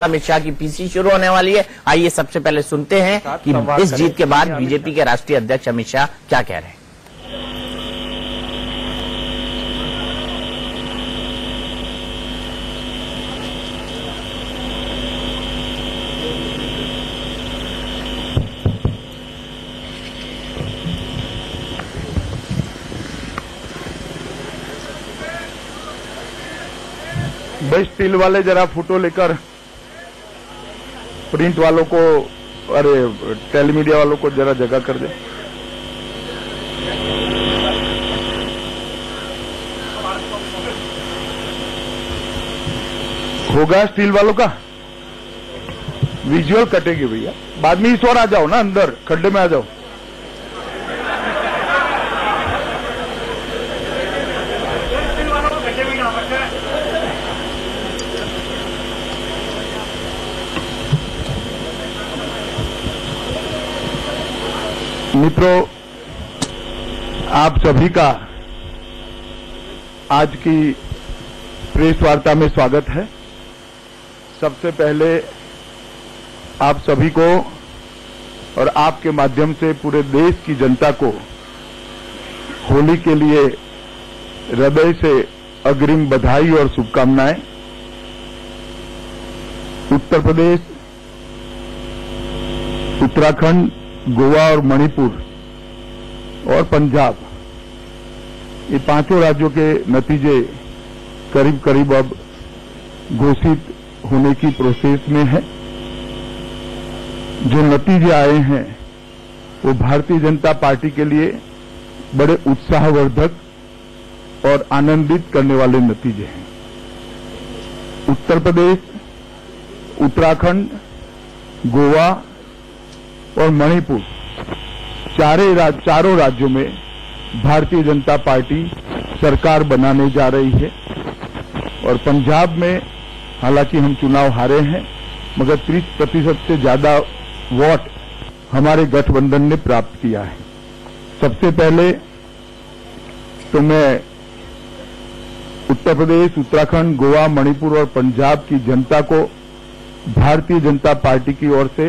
अमित शाह की पीसी शुरू होने वाली है। आइए सबसे पहले सुनते हैं कि इस जीत के बाद बीजेपी के राष्ट्रीय अध्यक्ष अमित शाह क्या कह रहे हैं। भाई स्टील वाले जरा फोटो लेकर प्रिंट वालों को, अरे टेलीमीडिया वालों को जरा जगह कर दे। होगा स्टील वालों का विजुअल कटेगी भैया, बाद में इस ओर आ जाओ ना, अंदर खड्डे में आ जाओ। मित्रों, आप सभी का आज की प्रेस वार्ता में स्वागत है। सबसे पहले आप सभी को और आपके माध्यम से पूरे देश की जनता को होली के लिए हृदय से अग्रिम बधाई और शुभकामनाएं। उत्तर प्रदेश, उत्तराखंड, गोवा और मणिपुर और पंजाब, ये पांचों राज्यों के नतीजे करीब करीब अब घोषित होने की प्रोसेस में है। जो नतीजे आए हैं वो भारतीय जनता पार्टी के लिए बड़े उत्साहवर्धक और आनंदित करने वाले नतीजे हैं। उत्तर प्रदेश, उत्तराखंड, गोवा और मणिपुर चारों राज्यों में भारतीय जनता पार्टी सरकार बनाने जा रही है। और पंजाब में हालांकि हम चुनाव हारे हैं, मगर 30% से ज्यादा वोट हमारे गठबंधन ने प्राप्त किया है। सबसे पहले तो मैं उत्तर प्रदेश, उत्तराखंड, गोवा, मणिपुर और पंजाब की जनता को भारतीय जनता पार्टी की ओर से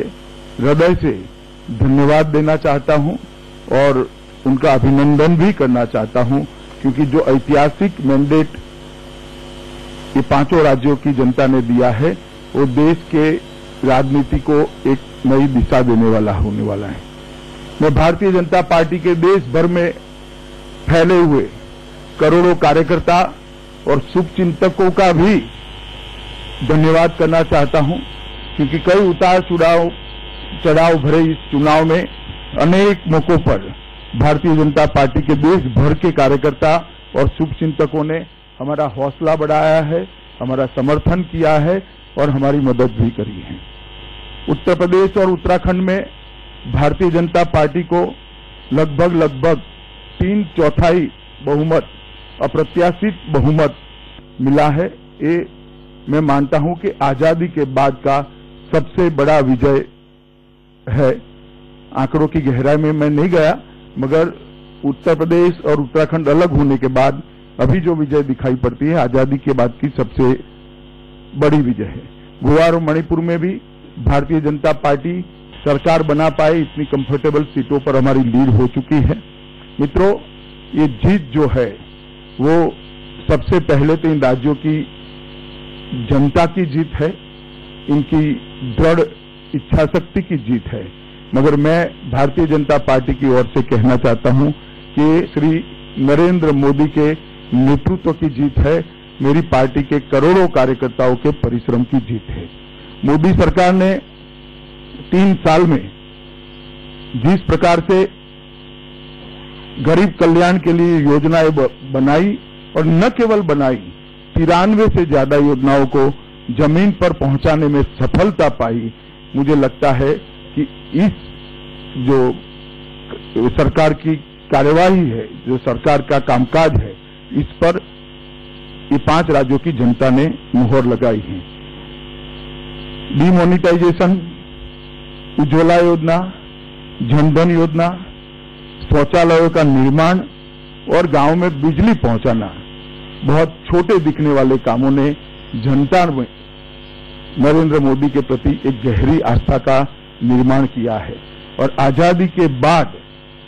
हृदय से धन्यवाद देना चाहता हूं और उनका अभिनंदन भी करना चाहता हूं, क्योंकि जो ऐतिहासिक मैंडेट ये पांचों राज्यों की जनता ने दिया है वो देश के राजनीति को एक नई दिशा देने वाला होने वाला है। मैं भारतीय जनता पार्टी के देश भर में फैले हुए करोड़ों कार्यकर्ता और शुभचिंतकों का भी धन्यवाद करना चाहता हूं, क्योंकि कई उतार चढ़ाव भरे इस चुनाव में अनेक मौकों पर भारतीय जनता पार्टी के देश भर के कार्यकर्ता और शुभचिंतकों ने हमारा हौसला बढ़ाया है, हमारा समर्थन किया है और हमारी मदद भी करी है। उत्तर प्रदेश और उत्तराखंड में भारतीय जनता पार्टी को लगभग 3/4 बहुमत, अप्रत्याशित बहुमत मिला है। ये मैं मानता हूं कि आजादी के बाद का सबसे बड़ा विजय है। आंकड़ों की गहराई में मैं नहीं गया, मगर उत्तर प्रदेश और उत्तराखंड अलग होने के बाद अभी जो विजय दिखाई पड़ती है आजादी के बाद की सबसे बड़ी विजय है। गोवा और मणिपुर में भी भारतीय जनता पार्टी सरकार बना पाए, इतनी कंफर्टेबल सीटों पर हमारी लीड हो चुकी है। मित्रों, ये जीत जो है वो सबसे पहले तो इन राज्यों की जनता की जीत है, इनकी दृढ़ इच्छा शक्ति की जीत है। मगर मैं भारतीय जनता पार्टी की ओर से कहना चाहता हूं कि श्री नरेंद्र मोदी के नेतृत्व की जीत है, मेरी पार्टी के करोड़ों कार्यकर्ताओं के परिश्रम की जीत है। मोदी सरकार ने 3 साल में जिस प्रकार से गरीब कल्याण के लिए योजनाएं बनाई और न केवल बनाई, 93 से ज्यादा योजनाओं को जमीन पर पहुंचाने में सफलता पाई। मुझे लगता है कि इस जो सरकार की कार्यवाही है, जो सरकार का कामकाज है, इस पर ये 5 राज्यों की जनता ने मुहर लगाई है। डीमोनिटाइजेशन, उज्ज्वला योजना, जनधन योजना, शौचालयों का निर्माण और गांव में बिजली पहुंचाना, बहुत छोटे दिखने वाले कामों ने जनता में नरेंद्र मोदी के प्रति एक गहरी आस्था का निर्माण किया है। और आजादी के बाद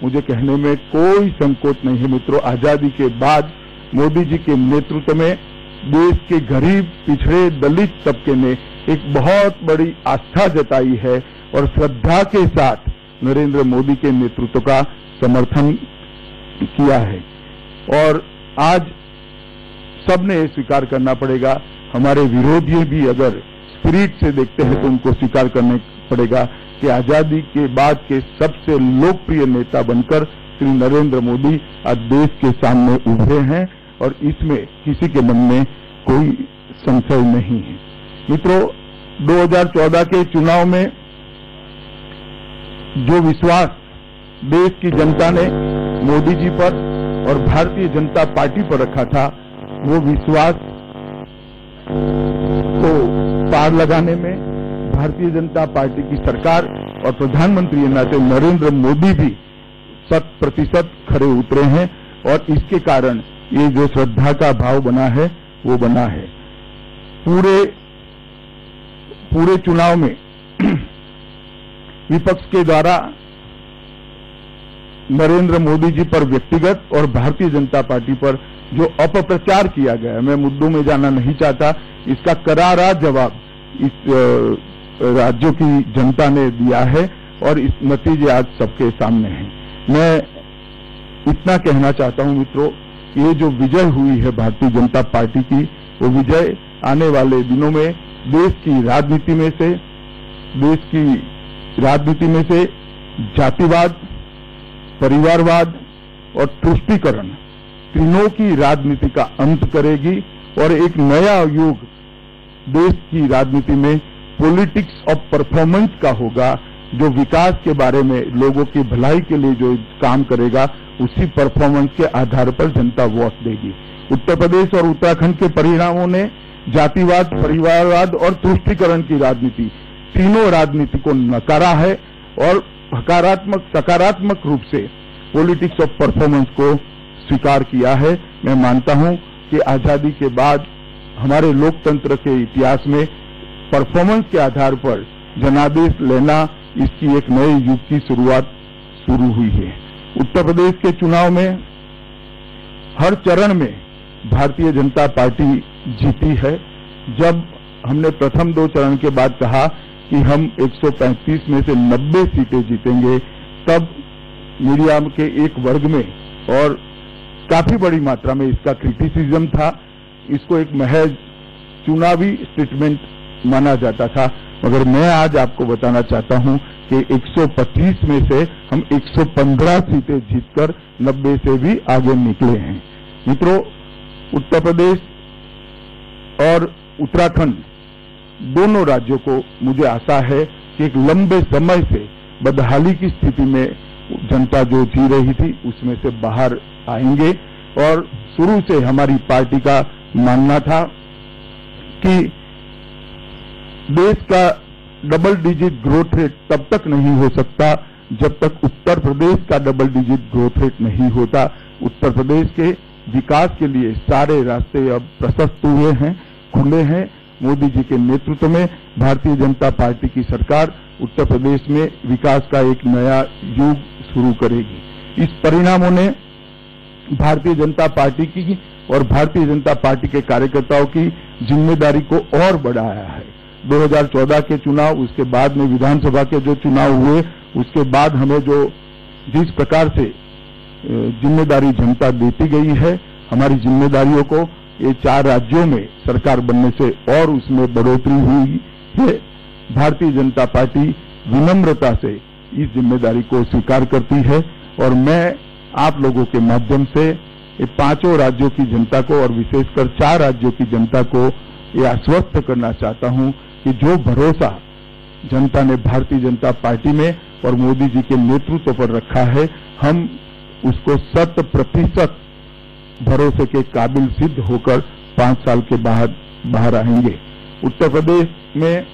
मुझे कहने में कोई संकोच नहीं है मित्रों, आजादी के बाद मोदी जी के नेतृत्व में देश के गरीब, पिछड़े, दलित तबके ने एक बहुत बड़ी आस्था जताई है और श्रद्धा के साथ नरेंद्र मोदी के नेतृत्व का समर्थन किया है। और आज सबने ये स्वीकार करना पड़ेगा, हमारे विरोधी भी अगर स्पिरिट से देखते हैं तो उनको स्वीकार करना पड़ेगा कि आजादी के बाद के सबसे लोकप्रिय नेता बनकर श्री नरेंद्र मोदी आज देश के सामने उभरे हैं और इसमें किसी के मन में कोई संशय नहीं है। मित्रों, 2014 के चुनाव में जो विश्वास देश की जनता ने मोदी जी पर और भारतीय जनता पार्टी पर रखा था, वो विश्वास को पार लगाने में भारतीय जनता पार्टी की सरकार और प्रधानमंत्री नाते नरेंद्र मोदी भी 100% खरे उतरे हैं और इसके कारण ये जो श्रद्धा का भाव बना है वो बना है। पूरे चुनाव में विपक्ष के द्वारा नरेंद्र मोदी जी पर व्यक्तिगत और भारतीय जनता पार्टी पर जो अपप्रचार किया गया, मैं मुद्दों में जाना नहीं चाहता, इसका करारा जवाब इस राज्यों की जनता ने दिया है और इस नतीजे आज सबके सामने हैं। मैं इतना कहना चाहता हूं मित्रों, ये जो विजय हुई है भारतीय जनता पार्टी की, वो विजय आने वाले दिनों में देश की राजनीति में से जातिवाद, परिवारवाद और तुष्टीकरण तीनों की राजनीति का अंत करेगी और एक नया युग देश की राजनीति में पॉलिटिक्स ऑफ परफॉर्मेंस का होगा, जो विकास के बारे में लोगों की भलाई के लिए जो काम करेगा उसी परफॉर्मेंस के आधार पर जनता वोट देगी। उत्तर प्रदेश और उत्तराखंड के परिणामों ने जातिवाद, परिवारवाद और तुष्टीकरण की राजनीति, तीनों राजनीति को नकारा है और सकारात्मक रूप से पॉलिटिक्स ऑफ परफॉर्मेंस को स्वीकार किया है। मैं मानता हूं कि आजादी के बाद हमारे लोकतंत्र के इतिहास में परफॉर्मेंस के आधार पर जनादेश लेना, इसकी एक नए युग की शुरुआत शुरू हुई है। उत्तर प्रदेश के चुनाव में हर चरण में भारतीय जनता पार्टी जीती है। जब हमने प्रथम 2 चरण के बाद कहा कि हम 135 में से 90 सीटें जीतेंगे, तब मीडिया के एक वर्ग में और काफी बड़ी मात्रा में इसका क्रिटिसिज्म था। इसको एक महज चुनावी स्टेटमेंट माना जाता था, मगर मैं आज आपको बताना चाहता हूं कि 125 में से हम 115 सीटें जीतकर 90 से भी आगे निकले हैं। मित्रों, उत्तर प्रदेश और उत्तराखंड दोनों राज्यों को मुझे आशा है कि एक लंबे समय से बदहाली की स्थिति में जनता जो जी रही थी उसमें से बाहर आएंगे। और शुरू से हमारी पार्टी का मानना था कि देश का डबल डिजिट ग्रोथ रेट तब तक नहीं हो सकता जब तक उत्तर प्रदेश का डबल डिजिट ग्रोथ रेट नहीं होता। उत्तर प्रदेश के विकास के लिए सारे रास्ते अब प्रशस्त हुए हैं, खुले हैं। मोदी जी के नेतृत्व में भारतीय जनता पार्टी की सरकार उत्तर प्रदेश में विकास का एक नया युग शुरू करेगी। इस परिणामों ने भारतीय जनता पार्टी की और भारतीय जनता पार्टी के कार्यकर्ताओं की जिम्मेदारी को और बढ़ाया है। 2014 के चुनाव, उसके बाद में विधानसभा के जो चुनाव हुए, उसके बाद हमें जो जिस प्रकार से जिम्मेदारी जनता देती गई है, हमारी जिम्मेदारियों को ये 4 राज्यों में सरकार बनने से और उसमें बढ़ोतरी हुई है। भारतीय जनता पार्टी विनम्रता से इस जिम्मेदारी को स्वीकार करती है और मैं आप लोगों के माध्यम से ये 5 राज्यों की जनता को और विशेषकर 4 राज्यों की जनता को ये आश्वस्त करना चाहता हूं कि जो भरोसा जनता ने भारतीय जनता पार्टी में और मोदी जी के नेतृत्व पर रखा है, हम उसको 100% भरोसे के काबिल सिद्ध होकर 5 साल के बाद बाहर आएंगे। उत्तर प्रदेश में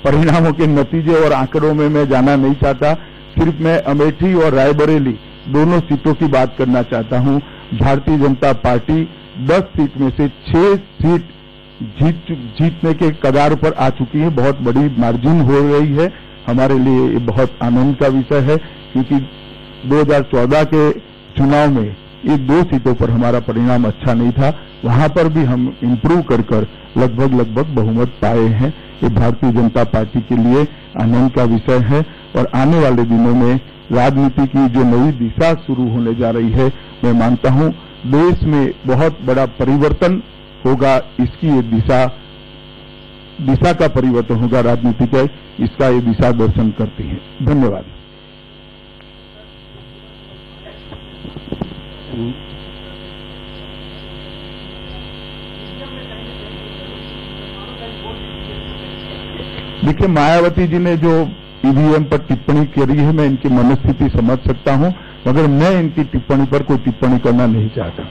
परिणामों के नतीजे और आंकड़ों में मैं जाना नहीं चाहता, सिर्फ मैं अमेठी और रायबरेली दोनों सीटों की बात करना चाहता हूं। भारतीय जनता पार्टी 10 सीट में से 6 सीट जीतने के कगार पर आ चुकी है, बहुत बड़ी मार्जिन हो रही है। हमारे लिए ये बहुत आनंद का विषय है, क्योंकि 2014 के चुनाव में ये 2 सीटों पर हमारा परिणाम अच्छा नहीं था, वहां पर भी हम इम्प्रूव कर लगभग बहुमत पाए हैं। ये भारतीय जनता पार्टी के लिए आनंद का विषय है और आने वाले दिनों में राजनीति की जो नई दिशा शुरू होने जा रही है, मैं मानता हूं देश में बहुत बड़ा परिवर्तन होगा। इसकी ये दिशा का परिवर्तन होगा राजनीति का, इसका ये दिशा दर्शन करती है। धन्यवाद। देखिए, मायावती जी ने जो ईवीएम पर टिप्पणी करी है, मैं इनकी मनस्थिति समझ सकता हूं, मगर मैं इनकी टिप्पणी पर कोई टिप्पणी करना नहीं चाहता।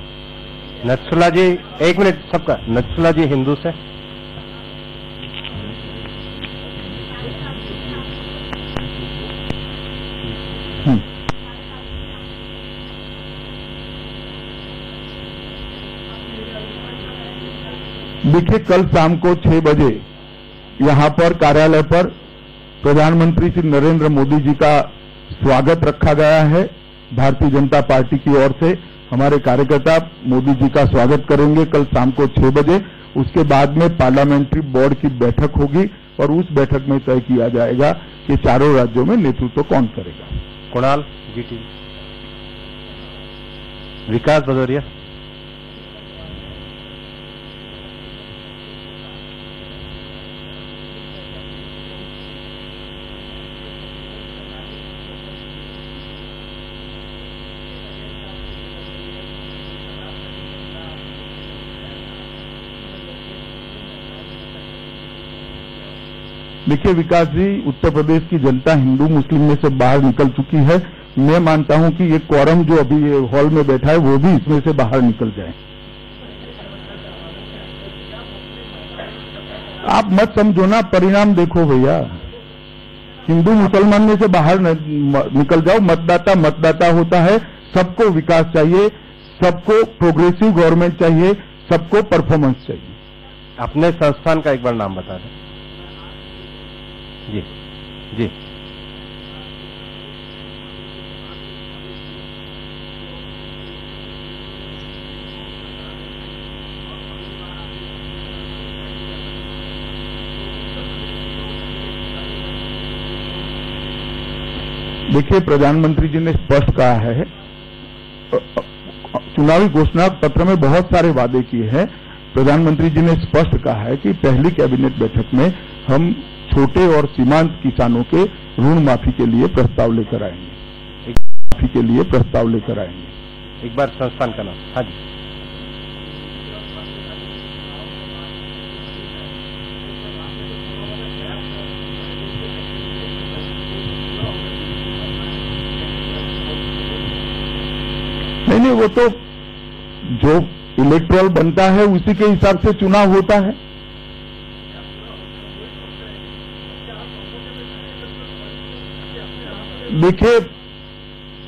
नत्सुला जी, 1 मिनट सबका। नत्सुला जी हिंदू से। देखिए, कल शाम को 6 बजे यहां पर कार्यालय पर प्रधानमंत्री श्री नरेंद्र मोदी जी का स्वागत रखा गया है। भारतीय जनता पार्टी की ओर से हमारे कार्यकर्ता मोदी जी का स्वागत करेंगे कल शाम को 6 बजे। उसके बाद में पार्लियामेंट्री बोर्ड की बैठक होगी और उस बैठक में तय किया जाएगा कि चारों राज्यों में नेतृत्व कौन करेगा। कुणाल जीटी। विकास भदौरिया। देखिए विकास जी, उत्तर प्रदेश की जनता हिंदू मुस्लिम में से बाहर निकल चुकी है। मैं मानता हूं कि ये क्वारम जो अभी ये हॉल में बैठा है वो भी इसमें से बाहर निकल जाए। आप मत समझो ना, परिणाम देखो भैया। हिंदू मुसलमान में से बाहर निकल जाओ। मतदाता होता है। सबको विकास चाहिए, सबको प्रोग्रेसिव गवर्नमेंट चाहिए, सबको परफॉर्मेंस चाहिए। अपने संस्थान का एक बार नाम बता दें। जी जी। देखिए, प्रधानमंत्री जी ने स्पष्ट कहा है, चुनावी घोषणा पत्र में बहुत सारे वादे किए हैं। प्रधानमंत्री जी ने स्पष्ट कहा है कि पहली कैबिनेट बैठक में हम छोटे और सीमांत किसानों के ऋण माफी के लिए प्रस्ताव लेकर आएंगे। एक बार संस्थान का नाम। हाँ जी। नहीं, वो तो जो इलेक्टोरल बनता है उसी के हिसाब से चुनाव होता है। देखिए,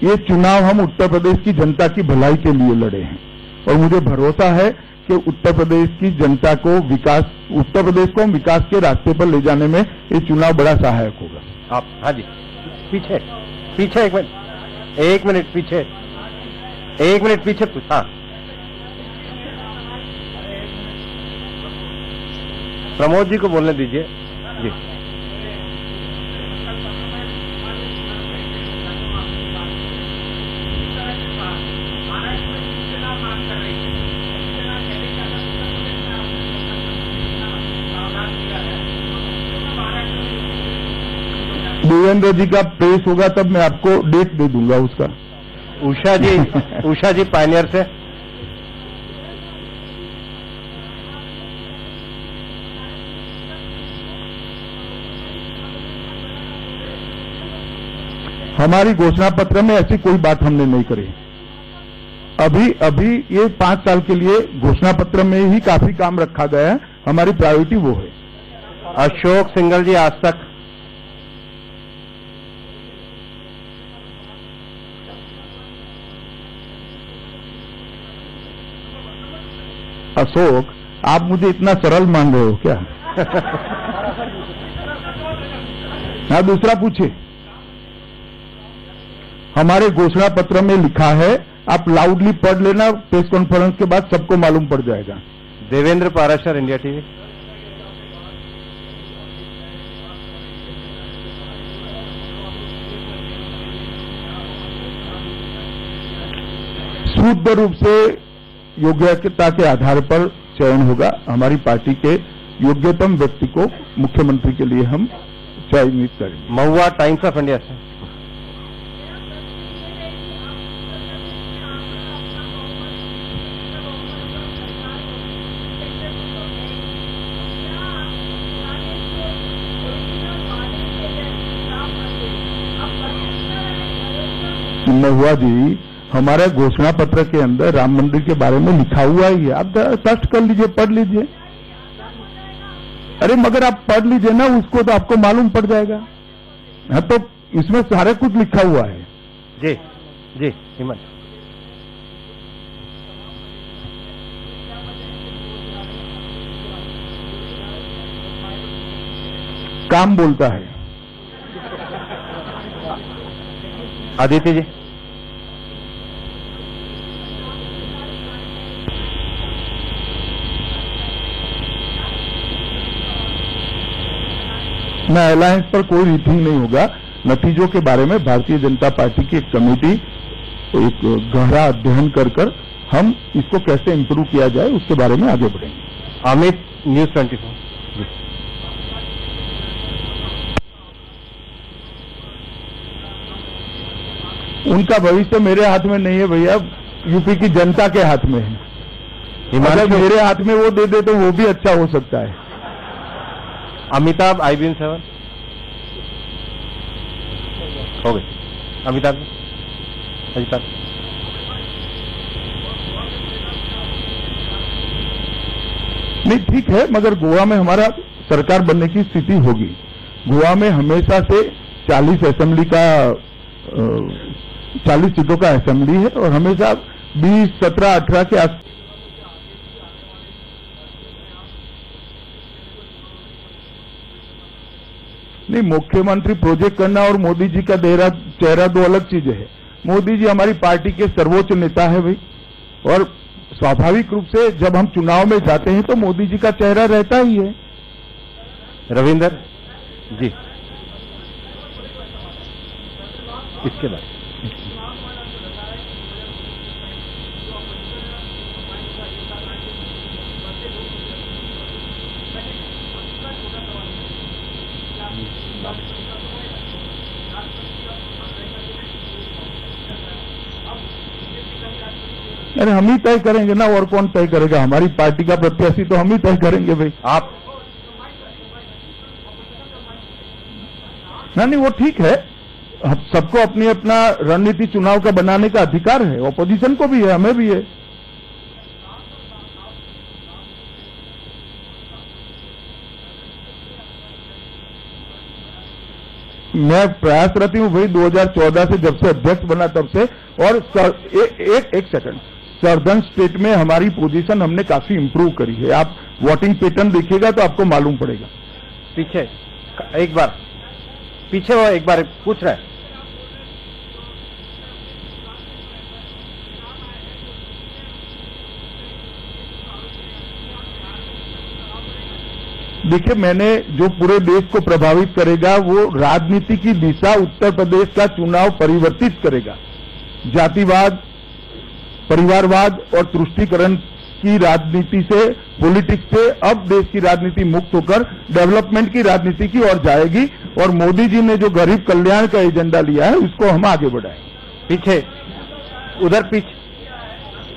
ये चुनाव हम उत्तर प्रदेश की जनता की भलाई के लिए लड़े हैं और मुझे भरोसा है कि उत्तर प्रदेश की जनता को उत्तर प्रदेश को हम विकास के रास्ते पर ले जाने में ये चुनाव बड़ा सहायक होगा। आप हाँ जी, पीछे 1 मिनट पीछे। 1 मिनट पीछे। हाँ, प्रमोद जी को बोलने दीजिए जी। देवेंद्र जी का प्रेस होगा तब मैं आपको डेट दे दूंगा उसका। उषा जी पायनियर से। हमारी घोषणा पत्र में ऐसी कोई बात हमने नहीं करी। अभी ये 5 साल के लिए घोषणा पत्र में ही काफी काम रखा गया है। हमारी प्रायोरिटी वो है। अशोक सिंघल जी, आज तक। अशोक, आप मुझे इतना सरल मान रहे हो क्या? हाँ, दूसरा पूछिए। हमारे घोषणा पत्र में लिखा है, आप लाउडली पढ़ लेना, प्रेस कॉन्फ्रेंस के बाद सबको मालूम पड़ जाएगा। Devendra Parashar, India TV. शुद्ध रूप से योग्यता के आधार पर चयन होगा। हमारी पार्टी के योग्यतम व्यक्ति को मुख्यमंत्री के लिए हम चयनित करेंगे। महुआ, टाइम्स ऑफ इंडिया से। महुआ जी, हमारे घोषणा पत्र के अंदर राम मंदिर के बारे में लिखा हुआ ही है, आप सर्च कर लीजिए, पढ़ लीजिए। अरे मगर आप पढ़ लीजिए ना उसको, तो आपको मालूम पड़ जाएगा। हाँ, तो इसमें सारा कुछ लिखा हुआ है। जी जी, हिम्मत। काम बोलता है। आदित्य जी। न अलायंस पर कोई मीटिंग नहीं होगा। नतीजों के बारे में भारतीय जनता पार्टी की एक कमेटी एक गहरा अध्ययन कर हम इसको कैसे इंप्रूव किया जाए उसके बारे में आगे बढ़ेंगे। अमित, न्यूज 24। उनका भविष्य मेरे हाथ में नहीं है भैया, यूपी की जनता के हाथ में है। अगर मेरे हाथ में वो दे दे तो वो भी अच्छा हो सकता है। अमिताभ, IBN 7। हो गए। अमिताभ जी, अजिताभ। नहीं, ठीक है, मगर गोवा में हमारा सरकार बनने की स्थिति होगी। गोवा में हमेशा से 40 असेंबली का 40 सीटों का असेंबली है और हमेशा 20, 17, 18 के आस। नहीं, मुख्यमंत्री प्रोजेक्ट करना और मोदी जी का चेहरा दो अलग चीजें है। मोदी जी हमारी पार्टी के सर्वोच्च नेता है भाई, और स्वाभाविक रूप से जब हम चुनाव में जाते हैं तो मोदी जी का चेहरा रहता ही है। रविंदर जी, इसके बाद अरे हम ही तय करेंगे ना, और कौन तय करेगा? हमारी पार्टी का प्रत्याशी तो हम ही तय करेंगे भाई। आप नहीं, वो ठीक है, सबको अपनी अपना रणनीति चुनाव का बनाने का अधिकार है। ऑपोजिशन को भी है, हमें भी है। मैं प्रयासरत हूं भाई 2014 से, जब से अध्यक्ष बना तब से। और एक सेकंड, सर्दर्न स्टेट में हमारी पोजीशन हमने काफी इंप्रूव करी है। आप वोटिंग पैटर्न देखिएगा तो आपको मालूम पड़ेगा। पीछे एक बार, पीछे वो एक बार पूछ रहा है। देखिए, मैंने जो पूरे देश को प्रभावित करेगा वो राजनीति की दिशा उत्तर प्रदेश का चुनाव परिवर्तित करेगा। जातिवाद, परिवारवाद और तुष्टीकरण की राजनीति से, पॉलिटिक्स से अब देश की राजनीति मुक्त होकर डेवलपमेंट की राजनीति की ओर जाएगी। और मोदी जी ने जो गरीब कल्याण का एजेंडा लिया है उसको हम आगे बढ़ाएंगे। पीछे, उधर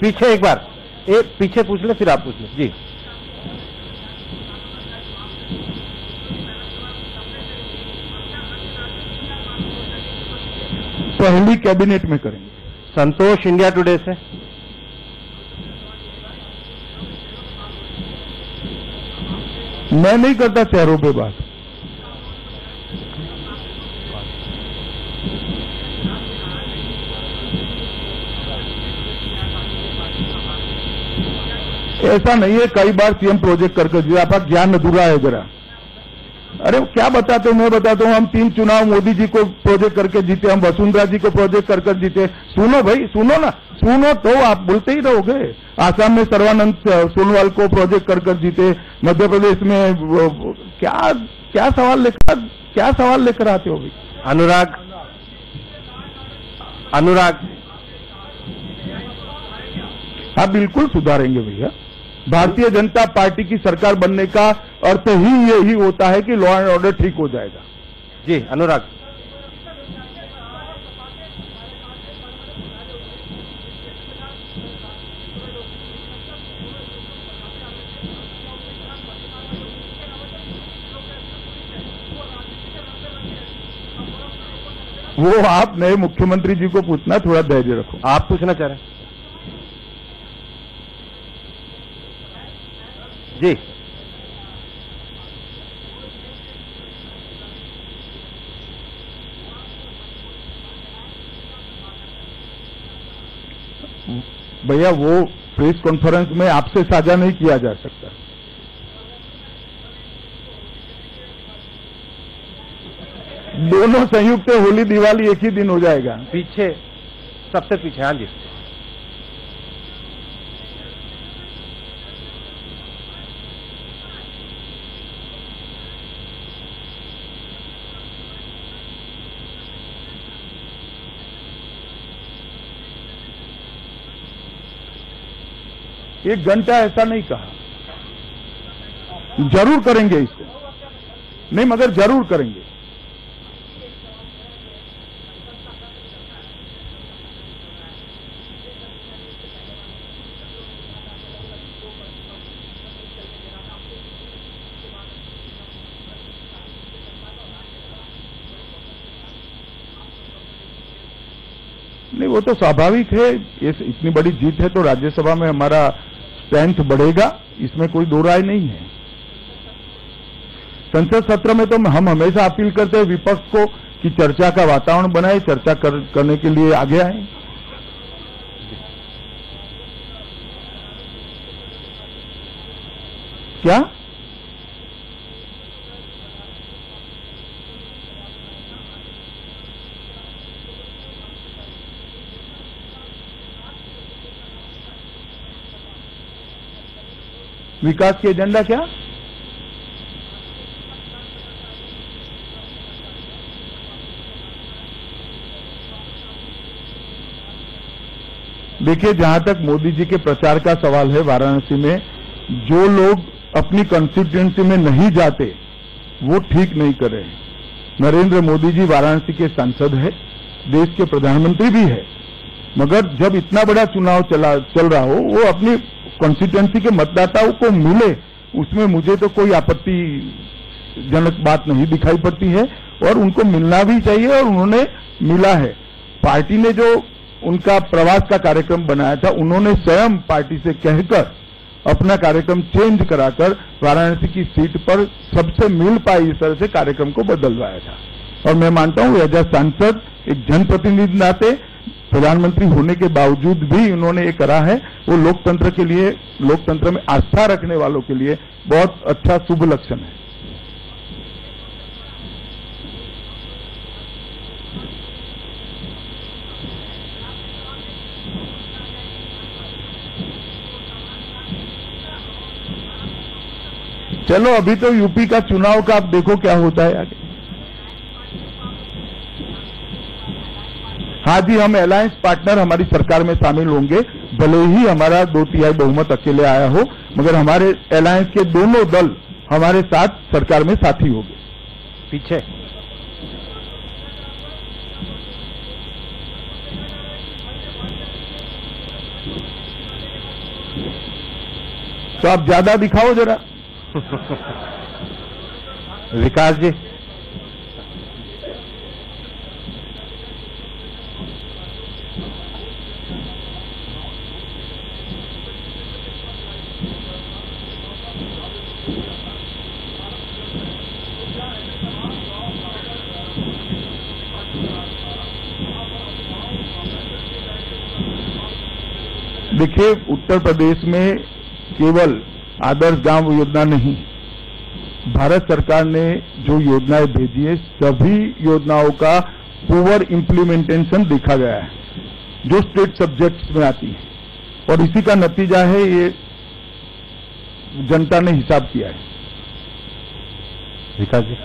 पीछे एक बार, पीछे पूछ ले, फिर आप पूछ ले जी। पहली कैबिनेट में करेंगे। संतोष, इंडिया टुडे से। मैं नहीं करता चेहरों पे बात। ऐसा नहीं है, कई बार सीएम प्रोजेक्ट करके दिया, आपका ज्ञान अधूरा है जरा। अरे क्या बताते हो, मैं बताता हूँ, हम 3 चुनाव मोदी जी को प्रोजेक्ट करके जीते, हम वसुंधरा जी को प्रोजेक्ट कर जीते। सुनो भाई, सुनो ना, सुनो तो आप बोलते ही रहोगे। आसाम में सर्वानंद सोनोवाल को प्रोजेक्ट कर जीते, मध्य प्रदेश में क्या सवाल लेकर आते हो भाई? अनुराग हाँ बिल्कुल सुधारेंगे भैया। भारतीय जनता पार्टी की सरकार बनने का अर्थ ही यही होता है कि लॉ एंड ऑर्डर ठीक हो जाएगा। जी अनुराग। वो आप नए मुख्यमंत्री जी को पूछना, थोड़ा धैर्य रखो। आप पूछना चाह रहे हैं? जी भैया, वो प्रेस कॉन्फ्रेंस में आपसे साझा नहीं किया जा सकता। दोनों संयुक्त होली दिवाली एक ही दिन हो जाएगा। पीछे, सबसे पीछे। हाँ जी। एक घंटा ऐसा नहीं कहा, जरूर करेंगे इसको, नहीं मगर जरूर करेंगे। नहीं, वो तो स्वाभाविक है, ये इतनी बड़ी जीत है तो राज्यसभा में हमारा स्ट्रेंथ बढ़ेगा, इसमें कोई दो राय नहीं है। संसद सत्र में तो हम हमेशा अपील करते हैं विपक्ष को कि चर्चा का वातावरण बनाए, चर्चा करने के लिए आगे आए। क्या विकास की एजेंडा? क्या देखिए, जहां तक मोदी जी के प्रचार का सवाल है, वाराणसी में जो लोग अपनी कॉन्स्टिट्यूएंसी में नहीं जाते वो ठीक नहीं कर रहे हैं। नरेंद्र मोदी जी वाराणसी के सांसद है, देश के प्रधानमंत्री भी है, मगर जब इतना बड़ा चुनाव चल रहा हो, वो अपनी कॉन्स्टिट्यूएंसी के मतदाताओं को मिले, उसमें मुझे तो कोई आपत्तिजनक बात नहीं दिखाई पड़ती है, और उनको मिलना भी चाहिए, और उन्होंने मिला है। पार्टी ने जो उनका प्रवास का कार्यक्रम बनाया था, उन्होंने स्वयं पार्टी से कहकर अपना कार्यक्रम चेंज कराकर वाराणसी की सीट पर सबसे मिल पाई इस तरह से कार्यक्रम को बदलवाया था। और मैं मानता हूं एज अ सांसद, एक जनप्रतिनिधि नाते, प्रधानमंत्री होने के बावजूद भी उन्होंने ये करा है, वो लोकतंत्र के लिए, लोकतंत्र में आस्था रखने वालों के लिए बहुत अच्छा शुभ लक्षण है। चलो अभी तो यूपी का चुनाव का आप देखो क्या होता है आगे। हाँ जी, हम अलायंस पार्टनर हमारी सरकार में शामिल होंगे, भले ही हमारा 2/3 बहुमत अकेले आया हो, मगर हमारे अलायंस के दोनों दल हमारे साथ सरकार में साथी होंगे। पीछे तो आप ज्यादा दिखाओ जरा। विकास जी। देखिए, उत्तर प्रदेश में केवल आदर्श गांव योजना नहीं, भारत सरकार ने जो योजनाएं भेजी है सभी योजनाओं का पूर्ण इम्प्लीमेंटेशन देखा गया है जो स्टेट सब्जेक्ट्स में आती है, और इसी का नतीजा है ये जनता ने हिसाब किया है। विकास जी,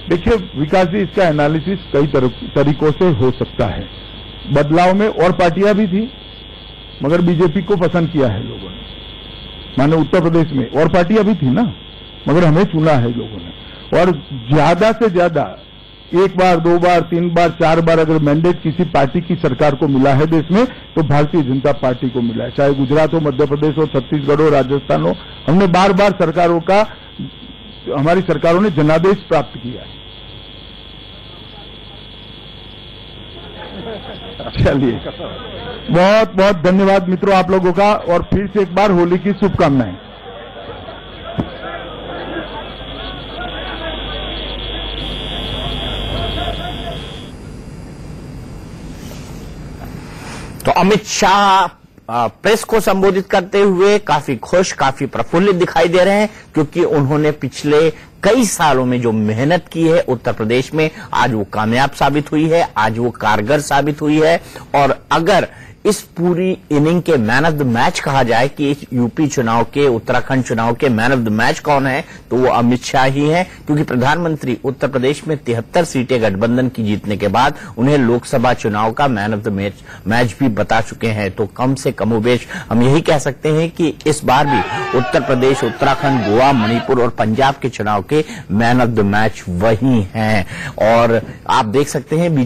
देखिए विकास जी, इसका एनालिसिस कई तरीकों से हो सकता है। बदलाव में और पार्टियां भी थी मगर बीजेपी को पसंद किया है लोगों ने, माने उत्तर प्रदेश में और पार्टियां भी थी ना, मगर हमें चुना है लोगों ने। और ज्यादा से ज्यादा 1 बार 2 बार 3 बार 4 बार अगर मैंडेट किसी पार्टी की सरकार को मिला है देश में तो भारतीय जनता पार्टी को मिला है, चाहे गुजरात हो, मध्य प्रदेश हो, छत्तीसगढ़ हो, राजस्थान हो। हमने बार बार सरकारों का, हमारी सरकारों ने जनादेश प्राप्त किया है। चलिए, बहुत बहुत धन्यवाद मित्रों आप लोगों का, और फिर से एक बार होली की शुभकामनाएं। तो अमित शाह प्रेस को संबोधित करते हुए काफी खुश, काफी प्रफुल्लित दिखाई दे रहे हैं, क्योंकि उन्होंने पिछले कई सालों में जो मेहनत की है उत्तर प्रदेश में, आज वो कामयाब साबित हुई है, आज वो कारगर साबित हुई है। और अगर इस पूरी इनिंग के मैन ऑफ द मैच कहा जाए कि यूपी चुनाव के, उत्तराखंड चुनाव के मैन ऑफ द मैच कौन है, तो वो अमित शाह ही हैं, क्योंकि प्रधानमंत्री उत्तर प्रदेश में 73 सीटें गठबंधन की जीतने के बाद उन्हें लोकसभा चुनाव का मैन ऑफ द मैच भी बता चुके हैं। तो कम से कमोबेश हम यही कह सकते हैं कि इस बार भी उत्तर प्रदेश, उत्तराखंड, गोवा, मणिपुर और पंजाब के चुनाव के मैन ऑफ द मैच वही हैं। और आप देख सकते हैं